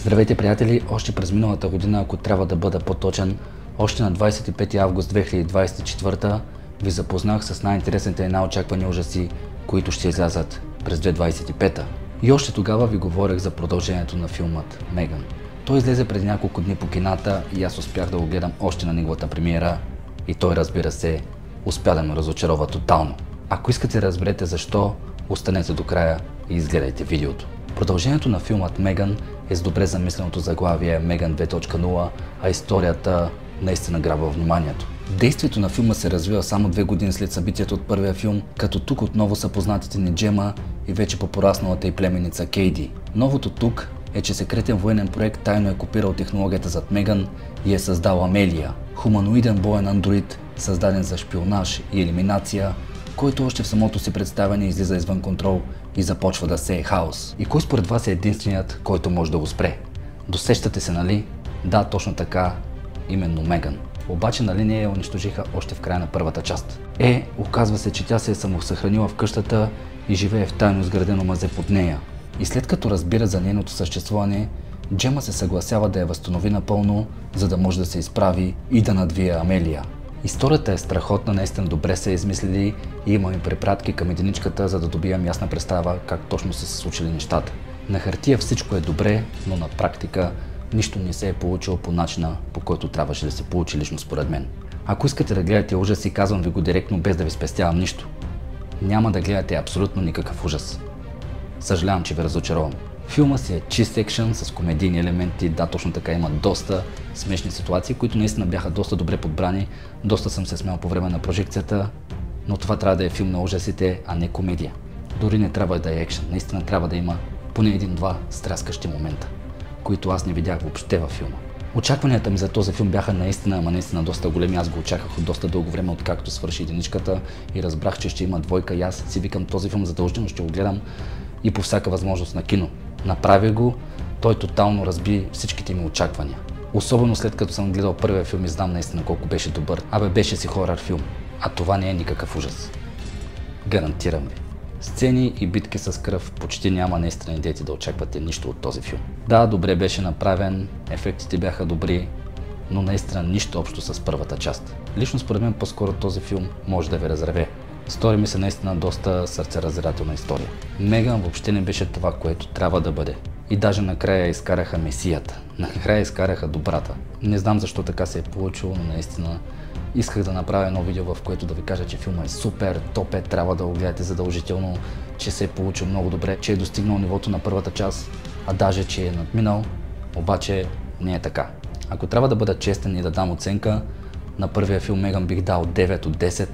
Здравейте, приятели! Още през миналата година, ако трябва да бъда по-точен, още на 25 август 2024 ви запознах с най-интересните и най-очаквани ужаси, които ще излязат през 2025. И още тогава ви говорех за продължението на филмът Меган. Той излезе преди няколко дни по кината и аз успях да го гледам още на неговата премиера и той, разбира се, успя да ме разочарова тотално. Ако искате да разберете защо, останете до края и изгледайте видеото. Продължението на филмът Меган е с добре замисленото заглавие Меган 2.0, а историята наистина грабва вниманието. Действието на филма се развива само 2 години след събитието от първия филм, като тук отново са познатите ни Джема и вече по-порасналата й племенница Кейди. Новото тук е, че секретен военен проект тайно е копирал технологията зад Меган и е създал Амелия, хуманоиден боен андроид, създаден за шпионаж и елиминация, който още в самото си представяне излиза извън контрол и започва да сее хаос. И кой според вас е единственият, който може да го спре? Досещате се, нали? Да, точно така, именно Меган. Обаче нали не я унищожиха още в края на първата част? Оказва се, че тя се е самосъхранила в къщата и живее в тайно изградено мазе под нея. И след като разбира за нейното съществуване, Джема се съгласява да я възстанови напълно, за да може да се изправи и да надвие Амелия. Историята е страхотна, наистина добре се е измислили и имаме препратки към единичката, за да добием ясна представа как точно са се случили нещата. На хартия всичко е добре, но на практика нищо не се е получило по начина, по който трябваше да се получи лично според мен. Ако искате да гледате ужаси, казвам ви го директно, без да ви спестявам нищо. Няма да гледате абсолютно никакъв ужас. Съжалявам, че ви разочаровам. Филма си е чист екшън с комедийни елементи, да, точно така има доста смешни ситуации, които наистина бяха доста добре подбрани, доста съм се смял по време на прожекцията, но това трябва да е филм на ужасите, а не комедия. Дори не трябва да е екшън, наистина трябва да има поне един-два стряскащи момента, които аз не видях въобще във филма. Очакванията ми за този филм бяха наистина доста големи, аз го очаквах от доста дълго време, откакто свърши единичката и разбрах, че ще има двойка и аз си викам този филм задължително ще го гледам и по всяка възможност на кино. Направи го, той тотално разби всичките ми очаквания. Особено след като съм гледал първия филм и знам наистина колко беше добър. Беше си хорър филм, а това не е никакъв ужас. Гарантирам ви. Сцени и битки с кръв почти няма, наистина идете да очаквате нищо от този филм. Да, добре беше направен, ефектите бяха добри, но наистина нищо общо с първата част. Лично според мен по-скоро този филм може да ви разреве. Стори ми се наистина доста сърцераздирателна история. Меган въобще не беше това, което трябва да бъде. И даже накрая изкараха месията. Накрая изкараха добрата. Не знам защо така се е получило, но наистина исках да направя едно видео, в което да ви кажа, че филма е супер, топ е, трябва да го гледате задължително, че се е получил много добре, че е достигнал нивото на първата част, а даже че е надминал, обаче не е така. Ако трябва да бъда честен и да дам оценка, на първия филм Меган бих дал 9 от 10,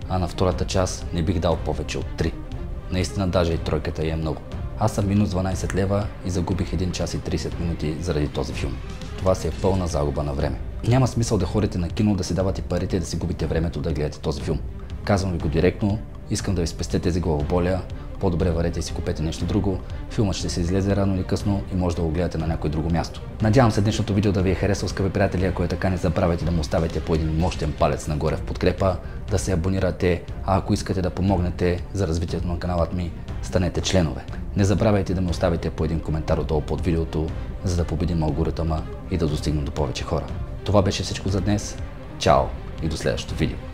а на втората част не бих дал повече от 3. Наистина даже и тройката е много. Аз съм минус 12 лева и загубих 1 час и 30 минути заради този филм. Това си е пълна загуба на време. Няма смисъл да ходите на кино, да си давате парите и да си губите времето да гледате този филм. Казвам ви го директно, искам да ви спестя тези главоболия, по-добре варете и си купете нещо друго. Филмът ще се излезе рано или късно и може да го гледате на някое друго място. Надявам се днешното видео да ви е харесало, скъпи приятели, ако е така не забравяйте да му оставите по един мощен палец нагоре в подкрепа, да се абонирате, а ако искате да помогнете за развитието на каналът ми, станете членове. Не забравяйте да ми оставите по един коментар отдолу под видеото, за да победим алгоритъма и да достигнем до повече хора. Това беше всичко за днес. Чао и до следващото видео.